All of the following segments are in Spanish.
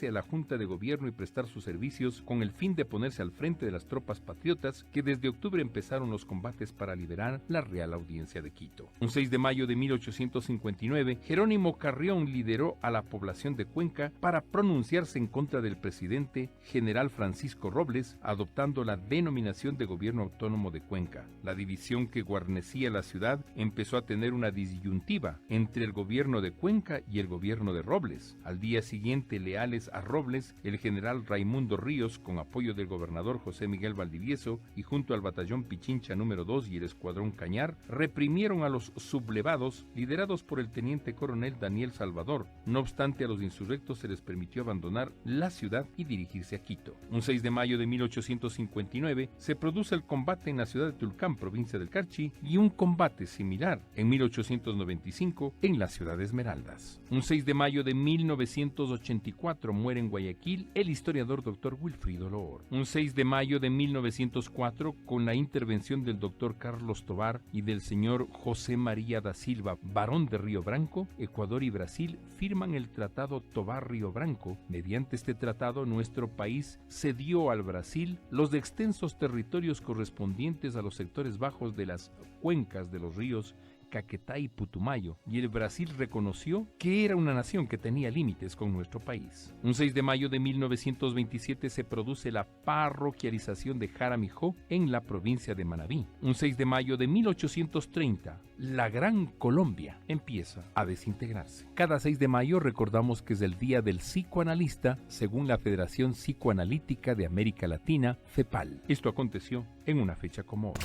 integrarse a la Junta de Gobierno y prestar sus servicios con el fin de ponerse al frente de las tropas patriotas que desde octubre empezaron los combates para liberar la Real Audiencia de Quito. Un 6 de mayo de 1859, Jerónimo Carrión lideró a la población de Cuenca para pronunciarse en contra del presidente general Francisco Robles, adoptando la denominación de Gobierno Autónomo de Cuenca. La división que guarnecía la ciudad empezó a tener una disyuntiva entre el gobierno de Cuenca y el gobierno de Robles. Al día siguiente, leales a Robles, el general Raimundo Ríos, con apoyo del gobernador José Miguel Valdivieso y junto al batallón Pichincha número 2 y el escuadrón Cañar, reprimieron a los sublevados liderados por el teniente coronel Daniel Salvador. No obstante, a los insurrectos se les permitió abandonar la ciudad y dirigirse a Quito. Un 6 de mayo de 1859 se produce el combate en la ciudad de Tulcán, provincia del Carchi, y un combate similar en 1895 en la ciudad de Esmeraldas. Un 6 de mayo de 1984 muere en Guayaquil el historiador Dr. Wilfrido Loor. Un 6 de mayo de 1904, con la intervención del Dr. Carlos Tovar y del señor José María da Silva, barón de Río Branco, Ecuador y Brasil firman el Tratado Tovar-Río Branco. Mediante este tratado, nuestro país cedió al Brasil los extensos territorios correspondientes a los sectores bajos de las cuencas de los ríos Caquetá y Putumayo, y el Brasil reconoció que era una nación que tenía límites con nuestro país. Un 6 de mayo de 1927 se produce la parroquialización de Jaramijó en la provincia de Manabí. Un 6 de mayo de 1830, la Gran Colombia empieza a desintegrarse. Cada 6 de mayo recordamos que es el Día del Psicoanalista, según la Federación Psicoanalítica de América Latina, FEPAL. Esto aconteció en una fecha como hoy.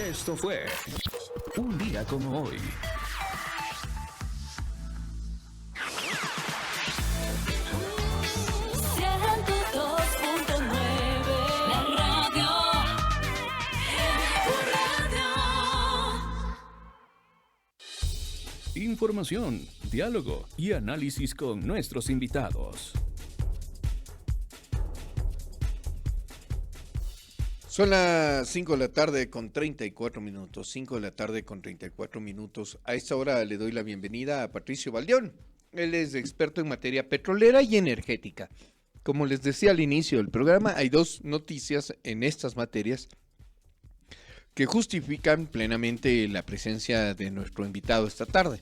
Esto fue un día como hoy. Información, diálogo y análisis con nuestros invitados. Son las 5 de la tarde con 34 minutos. 5 de la tarde con 34 minutos. A esta hora le doy la bienvenida a Patricio Valdeón. Él es experto en materia petrolera y energética. Como les decía al inicio del programa, hay dos noticias en estas materias que justifican plenamente la presencia de nuestro invitado esta tarde.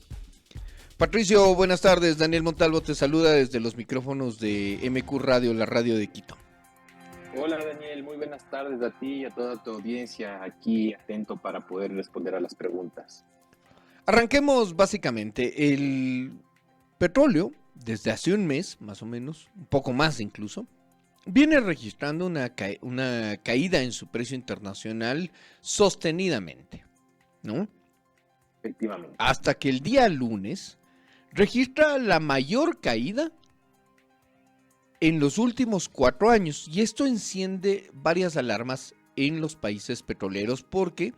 Patricio, buenas tardes. Daniel Montalvo te saluda desde los micrófonos de MQ Radio, la radio de Quito. Hola Daniel, muy buenas tardes a ti y a toda tu audiencia aquí atento para poder responder a las preguntas. Arranquemos básicamente. El petróleo, desde hace un mes más o menos, un poco más incluso, viene registrando una caída en su precio internacional sostenidamente, ¿no? Efectivamente. Hasta que el día lunes registra la mayor caída en los últimos 4 años, y esto enciende varias alarmas en los países petroleros porque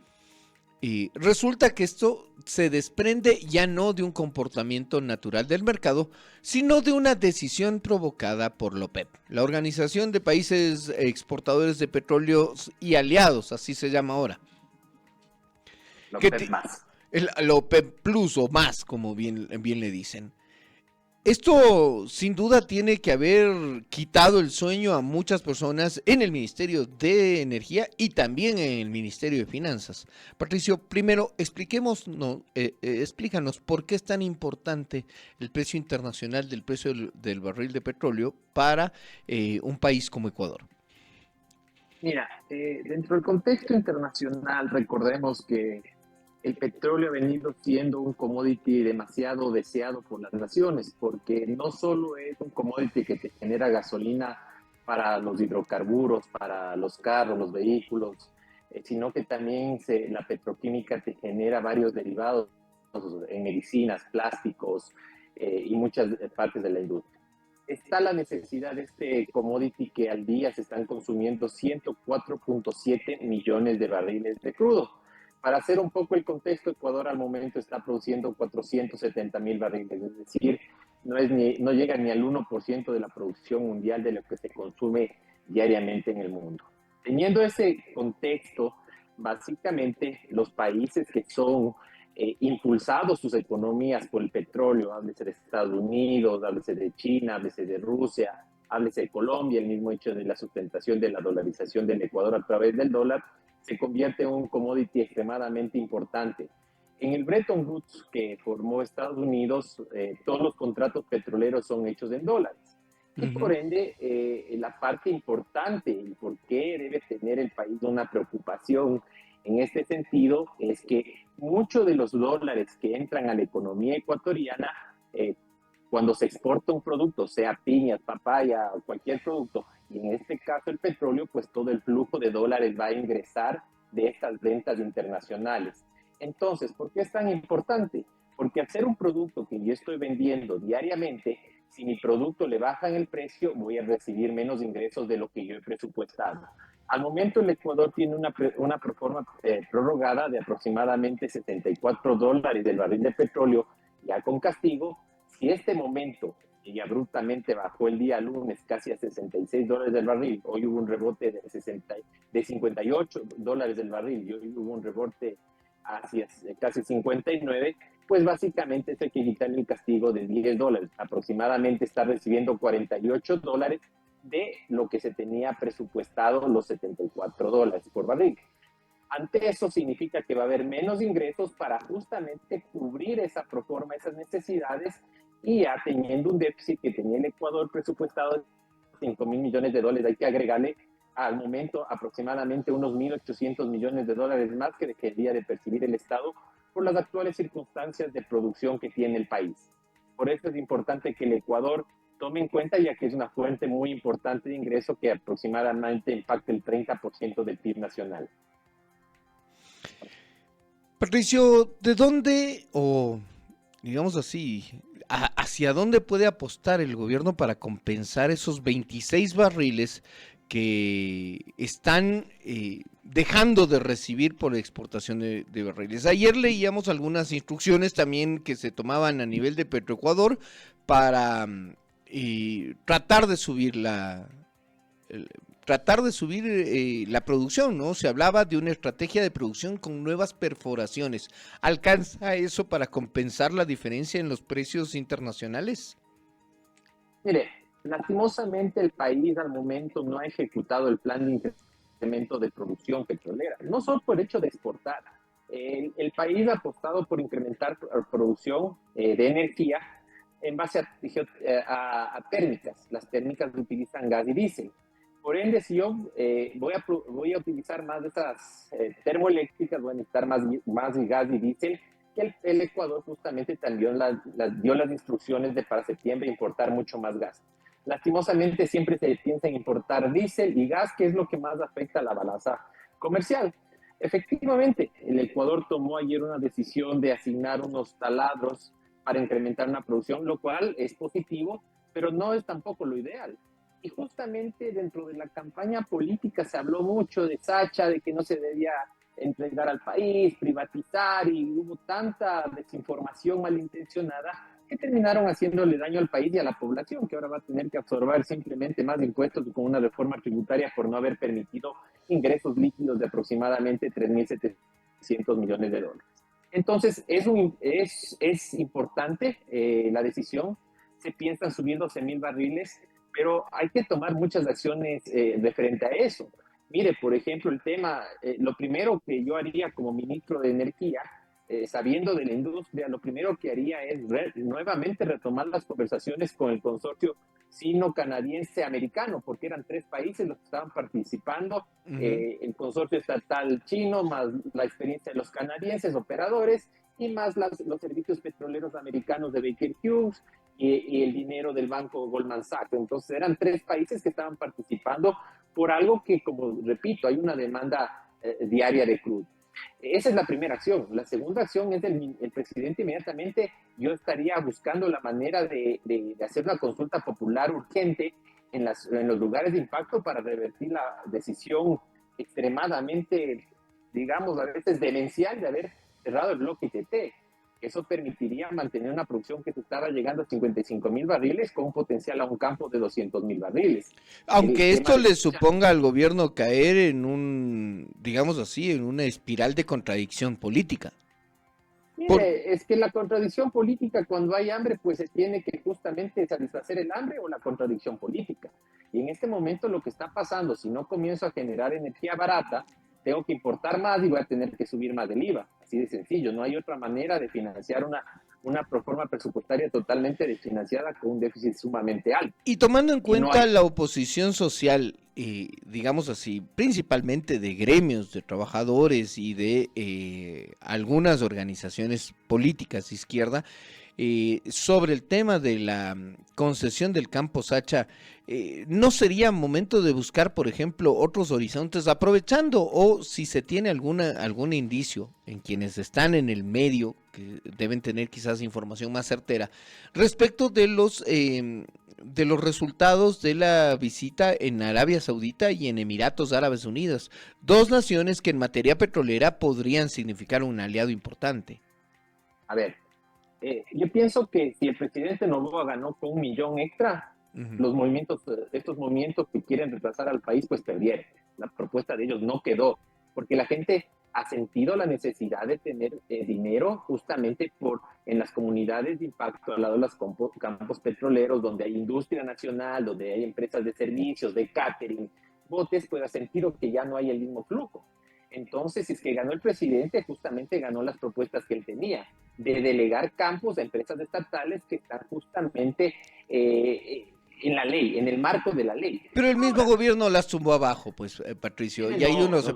resulta que esto se desprende ya no de un comportamiento natural del mercado, sino de una decisión provocada por la OPEP, la Organización de Países Exportadores de Petróleo y Aliados, así se llama ahora. La OPEP más. La OPEP Plus o más, como bien le dicen. Esto sin duda tiene que haber quitado el sueño a muchas personas en el Ministerio de Energía y también en el Ministerio de Finanzas. Patricio, primero explícanos por qué es tan importante el precio internacional del precio del barril de petróleo para un país como Ecuador. Mira, dentro del contexto internacional recordemos que el petróleo ha venido siendo un commodity demasiado deseado por las naciones, porque no solo es un commodity que te genera gasolina para los hidrocarburos, para los carros, los vehículos, sino que también la petroquímica te genera varios derivados en medicinas, plásticos y muchas partes de la industria. Está la necesidad de este commodity que al día se están consumiendo 104.7 millones de barriles de crudo. Para hacer un poco el contexto, Ecuador al momento está produciendo 470,000 barriles, es decir, no llega ni al 1% de la producción mundial de lo que se consume diariamente en el mundo. Teniendo ese contexto, básicamente los países que son impulsados sus economías por el petróleo, háblese de Estados Unidos, háblese de China, háblese de Rusia, háblese de Colombia, el mismo hecho de la sustentación de la dolarización del Ecuador a través del dólar, se convierte en un commodity extremadamente importante. En el Bretton Woods que formó Estados Unidos, todos los contratos petroleros son hechos en dólares. Y por ende, la parte importante y por qué debe tener el país una preocupación en este sentido es que muchos de los dólares que entran a la economía ecuatoriana, cuando se exporta un producto, sea piñas, papaya o cualquier producto, y en este caso el petróleo, pues todo el flujo de dólares va a ingresar de estas ventas internacionales. Entonces, ¿por qué es tan importante? Porque al ser un producto que yo estoy vendiendo diariamente, si mi producto le baja en el precio, voy a recibir menos ingresos de lo que yo he presupuestado. Al momento el Ecuador tiene una proforma prorrogada de aproximadamente $74 del barril de petróleo, ya con castigo. Si este momento, que ya abruptamente bajó el día lunes casi a $66 del barril, hoy hubo un rebote de $58 del barril y hoy hubo un rebote hacia casi 59, pues básicamente eso hay que quitarle el castigo de $10. Aproximadamente está recibiendo $48 de lo que se tenía presupuestado, los $74 por barril. Ante eso significa que va a haber menos ingresos para justamente cubrir esa proforma, esas necesidades, y ya teniendo un déficit que tenía el Ecuador presupuestado de $5.000 millones, hay que agregarle al momento aproximadamente unos $1.800 millones más que debería de percibir el Estado por las actuales circunstancias de producción que tiene el país. Por eso es importante que el Ecuador tome en cuenta, ya que es una fuente muy importante de ingreso que aproximadamente impacta el 30% del PIB nacional. Patricio, ¿de dónde, o digamos así, hacia dónde puede apostar el gobierno para compensar esos 26 barriles que están dejando de recibir por exportación de barriles? Ayer leíamos algunas instrucciones también que se tomaban a nivel de Petroecuador para tratar de subir la producción, ¿no? Se hablaba de una estrategia de producción con nuevas perforaciones. ¿Alcanza eso para compensar la diferencia en los precios internacionales? Mire, lastimosamente el país al momento no ha ejecutado el plan de incremento de producción petrolera, no solo por el hecho de exportar. El país ha apostado por incrementar producción de energía en base a térmicas. Las térmicas utilizan gas y diésel. Por ende, si yo voy a utilizar más de esas termoeléctricas, voy a necesitar más gas y diésel, que el Ecuador justamente también dio las instrucciones de para septiembre importar mucho más gas. Lastimosamente siempre se piensa en importar diésel y gas, que es lo que más afecta a la balanza comercial. Efectivamente, el Ecuador tomó ayer una decisión de asignar unos taladros para incrementar una producción, lo cual es positivo, pero no es tampoco lo ideal. Y justamente dentro de la campaña política se habló mucho de Sacha, de que no se debía entregar al país, privatizar, y hubo tanta desinformación malintencionada que terminaron haciéndole daño al país y a la población, que ahora va a tener que absorber simplemente más impuestos con una reforma tributaria por no haber permitido ingresos líquidos de aproximadamente $3.700 millones. Entonces, es importante la decisión. Se piensan subir 12.000 barriles, pero hay que tomar muchas acciones de frente a eso. Mire, por ejemplo, el tema, lo primero que yo haría como ministro de Energía, sabiendo de la industria, lo primero que haría es nuevamente retomar las conversaciones con el consorcio sino-canadiense-americano, porque eran 3 países los que estaban participando, el consorcio estatal chino, más la experiencia de los canadienses operadores, y más los servicios petroleros americanos de Baker Hughes, y el dinero del banco Goldman Sachs. Entonces eran 3 países que estaban participando por algo que, como repito, hay una demanda diaria de crudo. Esa es la primera acción. La segunda acción es el presidente inmediatamente, yo estaría buscando la manera de hacer una consulta popular urgente en los lugares de impacto para revertir la decisión extremadamente, digamos, a veces demencial de haber cerrado el bloque ITT. Eso permitiría mantener una producción que se estaba llegando a 55.000 barriles con un potencial a un campo de 200.000 barriles. Aunque esto le suponga al gobierno caer en digamos así, en una espiral de contradicción política. Mire, es que la contradicción política, cuando hay hambre, pues se tiene que justamente satisfacer el hambre o la contradicción política. Y en este momento lo que está pasando, si no comienzo a generar energía barata, tengo que importar más y voy a tener que subir más del IVA. Así de sencillo, no hay otra manera de financiar una proforma presupuestaria totalmente desfinanciada con un déficit sumamente alto. Y tomando en cuenta hay... la oposición social, digamos así, principalmente de gremios de trabajadores y de algunas organizaciones políticas de izquierda, sobre el tema de la concesión del campo Sacha, ¿no sería momento de buscar, por ejemplo, otros horizontes, aprovechando o si se tiene algún indicio en quienes están en el medio, que deben tener quizás información más certera, respecto de los resultados de la visita en Arabia Saudita y en Emiratos Árabes Unidos, dos naciones que en materia petrolera podrían significar un aliado importante? A ver, yo pienso que si el presidente Noboa ganó con 1 millón extra, los movimientos, estos movimientos que quieren retrasar al país, pues perdieron. La propuesta de ellos no quedó, porque la gente ha sentido la necesidad de tener dinero justamente en las comunidades de impacto al lado de los campos petroleros, donde hay industria nacional, donde hay empresas de servicios, de catering, botes, pues ha sentido que ya no hay el mismo flujo. Entonces, si es que ganó el presidente, justamente ganó las propuestas que él tenía, de delegar campos a empresas estatales que están justamente en la ley, en el marco de la ley. Pero el mismo gobierno las tumbó abajo, pues, Patricio, y ahí uno se...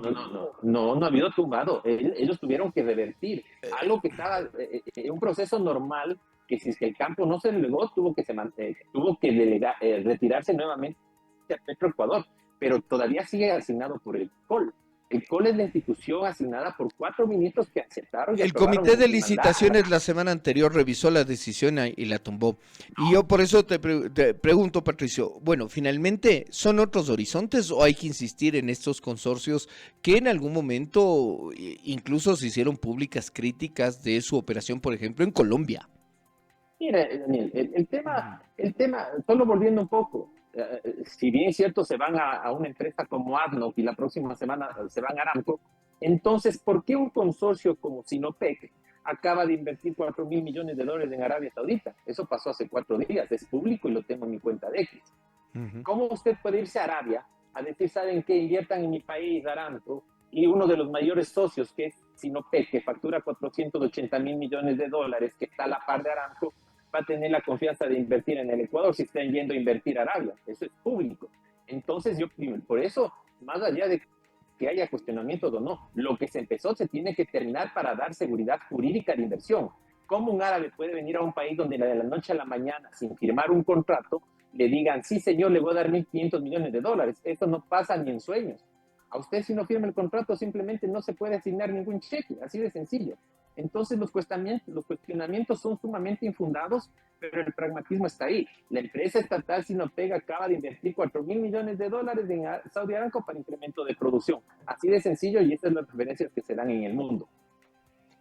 No ha habido tumbado, ellos tuvieron que revertir algo que estaba en un proceso normal, que si es que el campo no se delegó, tuvo que retirarse nuevamente a Petroecuador, pero todavía sigue asignado por el COL. El COL es la institución asignada por 4 ministros que aceptaron. El comité de licitaciones la semana anterior revisó la decisión y la tumbó. Y yo por eso te pregunto, Patricio, bueno, ¿finalmente son otros horizontes o hay que insistir en estos consorcios que en algún momento incluso se hicieron públicas críticas de su operación, por ejemplo, en Colombia? Mira, Daniel, el tema, solo volviendo un poco, si bien es cierto, se van a una empresa como ADNOC y la próxima semana se van a Aramco, entonces, ¿por qué un consorcio como Sinopec acaba de invertir $4.000 millones en Arabia Saudita? Eso pasó hace 4 días, es público y lo tengo en mi cuenta de X. ¿Cómo usted puede irse a Arabia a decir, saben qué, inviertan en mi país, Aramco, y uno de los mayores socios, que es Sinopec, que factura $480.000 millones, que está a la par de Aramco, va a tener la confianza de invertir en el Ecuador si están yendo a invertir a Arabia? Eso es público. Entonces, por eso, más allá de que haya cuestionamientos o no, lo que se empezó se tiene que terminar para dar seguridad jurídica de inversión. ¿Cómo un árabe puede venir a un país donde de la noche a la mañana, sin firmar un contrato, le digan, sí señor, le voy a dar $1.500 millones? Esto no pasa ni en sueños. A usted, si no firma el contrato, simplemente no se puede asignar ningún cheque, así de sencillo. Entonces los cuestionamientos son sumamente infundados, pero el pragmatismo está ahí. La empresa estatal Sinopec acaba de invertir $4.000 millones en Saudi Aramco para incremento de producción. Así de sencillo, y estas son las referencias que se dan en el mundo.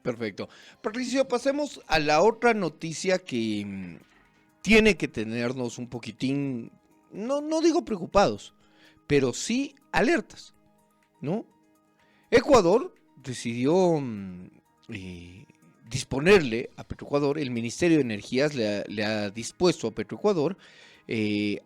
Perfecto. Patricio, pasemos a la otra noticia que tiene que tenernos un poquitín, no digo preocupados, pero sí alertas, ¿no? Ecuador decidió disponerle a Petroecuador, el Ministerio de Energías le ha dispuesto a Petroecuador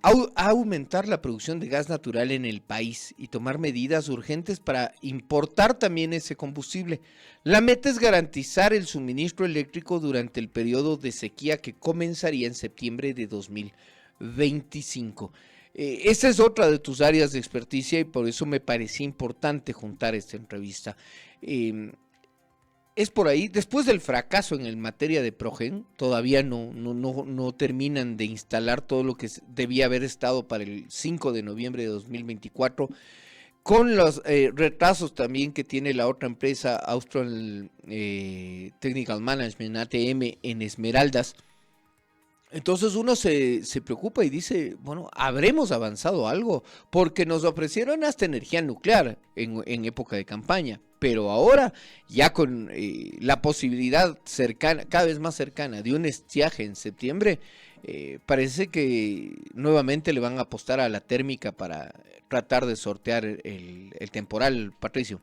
a aumentar la producción de gas natural en el país y tomar medidas urgentes para importar también ese combustible. La meta es garantizar el suministro eléctrico durante el periodo de sequía que comenzaría en septiembre de 2025. Esa es otra de tus áreas de experticia y por eso me parecía importante juntar esta entrevista. Es por ahí, después del fracaso en el materia de Progen, todavía no terminan de instalar todo lo que debía haber estado para el 5 de noviembre de 2024, con los retrasos también que tiene la otra empresa, Austral Technical Management, ATM, en Esmeraldas. Entonces uno se preocupa y dice, bueno, ¿habremos avanzado algo? Porque nos ofrecieron hasta energía nuclear en época de campaña, pero ahora ya con la posibilidad cercana, cada vez más cercana, de un estiaje en septiembre, parece que nuevamente le van a apostar a la térmica para tratar de sortear el temporal, Patricio.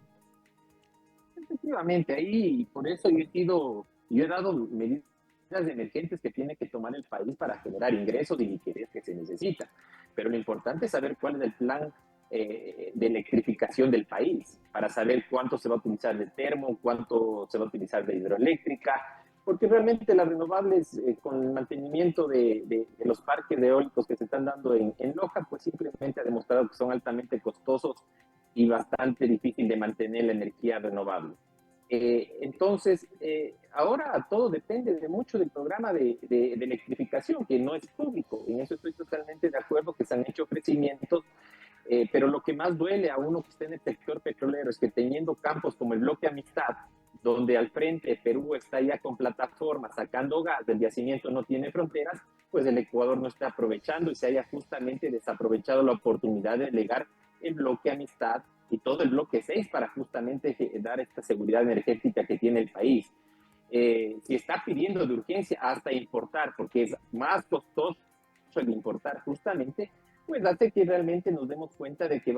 Efectivamente, ahí por eso yo he sido Yo he dado medidas emergentes que tiene que tomar el país para generar ingresos y liquidez que se necesita. Pero lo importante es saber cuál es el plan de electrificación del país, para saber cuánto se va a utilizar de termo, cuánto se va a utilizar de hidroeléctrica, porque realmente las renovables, con el mantenimiento de los parques eólicos que se están dando en Loja, pues simplemente ha demostrado que son altamente costosos y bastante difícil de mantener la energía renovable. Entonces, ahora todo depende de mucho del programa de electrificación, que no es público. En eso estoy totalmente de acuerdo, que se han hecho crecimientos, pero lo que más duele a uno que está en el sector petrolero es que teniendo campos como el bloque Amistad, donde al frente Perú está ya con plataformas sacando gas, el yacimiento no tiene fronteras, pues el Ecuador no está aprovechando y se haya justamente desaprovechado la oportunidad de delegar el bloque Amistad y todo el bloque 6 para justamente dar esta seguridad energética que tiene el país. Si está pidiendo de urgencia hasta importar, porque es más costoso el importar justamente, pues hace que realmente nos demos cuenta de que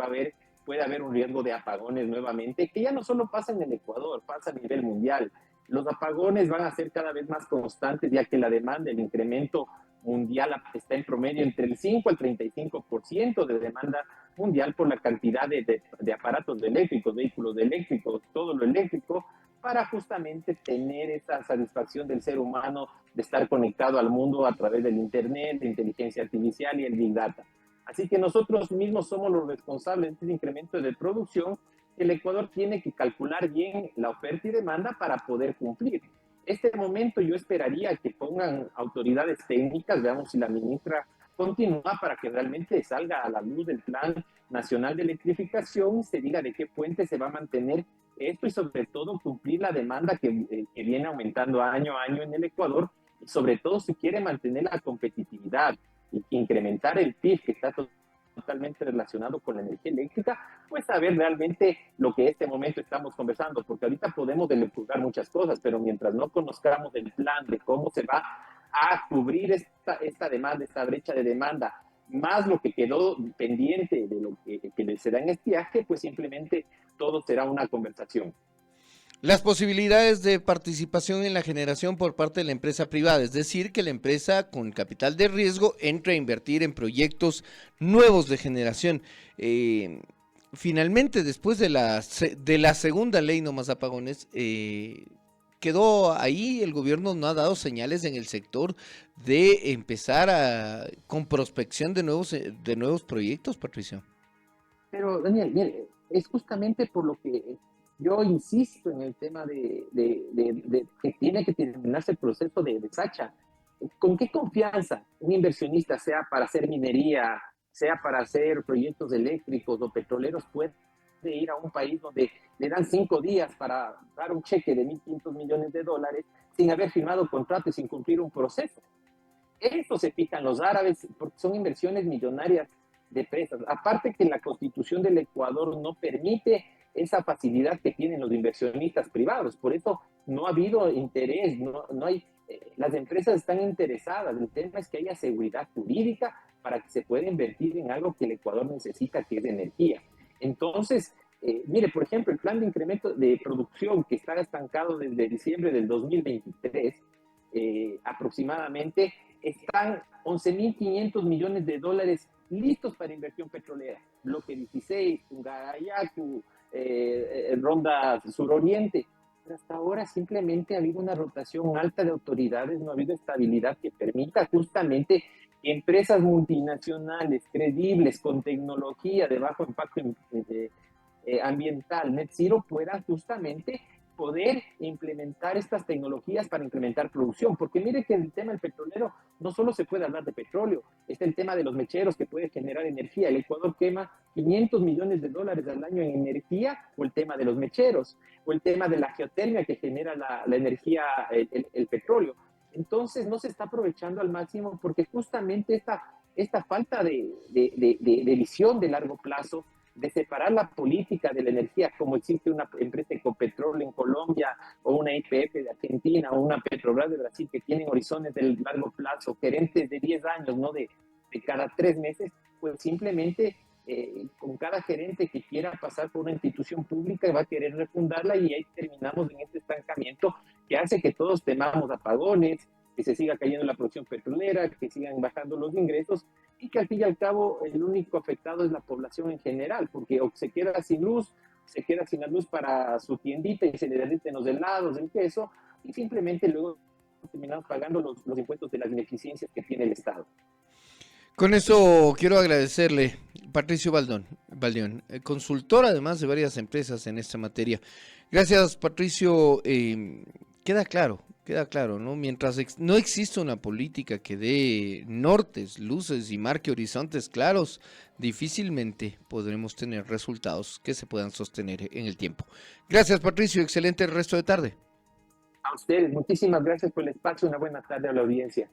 puede haber un riesgo de apagones nuevamente, que ya no solo pasa en el Ecuador, pasa a nivel mundial. Los apagones van a ser cada vez más constantes, ya que la demanda, el incremento mundial está en promedio entre el 5 al 35% de demanda mundial por la cantidad de aparatos eléctricos, vehículos eléctricos, todo lo eléctrico, para justamente tener esa satisfacción del ser humano de estar conectado al mundo a través del Internet, de inteligencia artificial y el Big Data. Así que nosotros mismos somos los responsables de este incremento de producción. El Ecuador tiene que calcular bien la oferta y demanda para poder cumplir. Este momento yo esperaría que pongan autoridades técnicas, veamos si la ministra continúa para que realmente salga a la luz del Plan Nacional de Electrificación y se diga de qué fuente se va a mantener esto y sobre todo cumplir la demanda que viene aumentando año a año en el Ecuador y sobre todo si quiere mantener la competitividad y incrementar el PIB que está totalmente relacionado con la energía eléctrica, pues saber realmente lo que en este momento estamos conversando, porque ahorita podemos electrificar muchas cosas, pero mientras no conozcamos el plan de cómo se va a cubrir esta demanda, esta brecha de demanda, más lo que quedó pendiente de lo que se da en este viaje, pues simplemente todo será una conversación. Las posibilidades de participación en la generación por parte de la empresa privada, es decir, que la empresa con capital de riesgo entre a invertir en proyectos nuevos de generación. Finalmente, después de la segunda ley no más apagones, quedó ahí, el gobierno no ha dado señales en el sector de empezar con prospección de nuevos proyectos, Patricio. Pero, Daniel, mire, es justamente por lo que yo insisto en el tema de que tiene que terminarse el proceso de Sacha. ¿Con qué confianza un inversionista, sea para hacer minería, sea para hacer proyectos eléctricos o petroleros, puede ir a un país donde le dan 5 días para dar un cheque de $1.500 millones sin haber firmado contrato y sin cumplir un proceso? Esto se fijan los árabes porque son inversiones millonarias de empresas. Aparte que la Constitución del Ecuador no permite esa facilidad que tienen los inversionistas privados. Por eso no ha habido interés, no hay, las empresas están interesadas. El tema es que haya seguridad jurídica para que se pueda invertir en algo que el Ecuador necesita, que es energía. Entonces, mire, por ejemplo, el plan de incremento de producción que está estancado desde diciembre del 2023, aproximadamente, están 11.500 millones de dólares listos para inversión petrolera. Bloque 16, Tungayacu, Ronda Suroriente. Pero hasta ahora simplemente ha habido una rotación alta de autoridades, no ha habido estabilidad que permita justamente que empresas multinacionales, credibles, con tecnología de bajo impacto ambiental, net zero, puedan justamente poder implementar estas tecnologías para incrementar producción, porque mire que el tema del petrolero no solo se puede hablar de petróleo, está el tema de los mecheros que puede generar energía. El Ecuador quema $500 millones al año en energía, o el tema de los mecheros, o el tema de la geotermia que genera la energía, el petróleo. Entonces no se está aprovechando al máximo porque justamente esta falta de visión de largo plazo, de separar la política de la energía, como existe una empresa Ecopetrol en Colombia, o una YPF de Argentina, o una Petrobras de Brasil, que tienen horizontes de largo plazo, gerentes de 10 años, no de cada 3 meses, pues simplemente con cada gerente que quiera pasar por una institución pública va a querer refundarla y ahí terminamos en este estancamiento que hace que todos temamos apagones, que se siga cayendo la producción petrolera, que sigan bajando los ingresos y que al fin y al cabo el único afectado es la población en general, porque o se queda sin luz, se queda sin la luz para su tiendita y se le derriten los helados, el queso, y simplemente luego terminamos pagando los impuestos de las ineficiencias que tiene el Estado. Con eso quiero agradecerle, Patricio Baldión, consultor además de varias empresas en esta materia. Gracias, Patricio. Queda claro, ¿no? Mientras no exista una política que dé nortes, luces y marque horizontes claros, difícilmente podremos tener resultados que se puedan sostener en el tiempo. Gracias, Patricio. Excelente resto de tarde. A ustedes, muchísimas gracias por el espacio. Una buena tarde a la audiencia.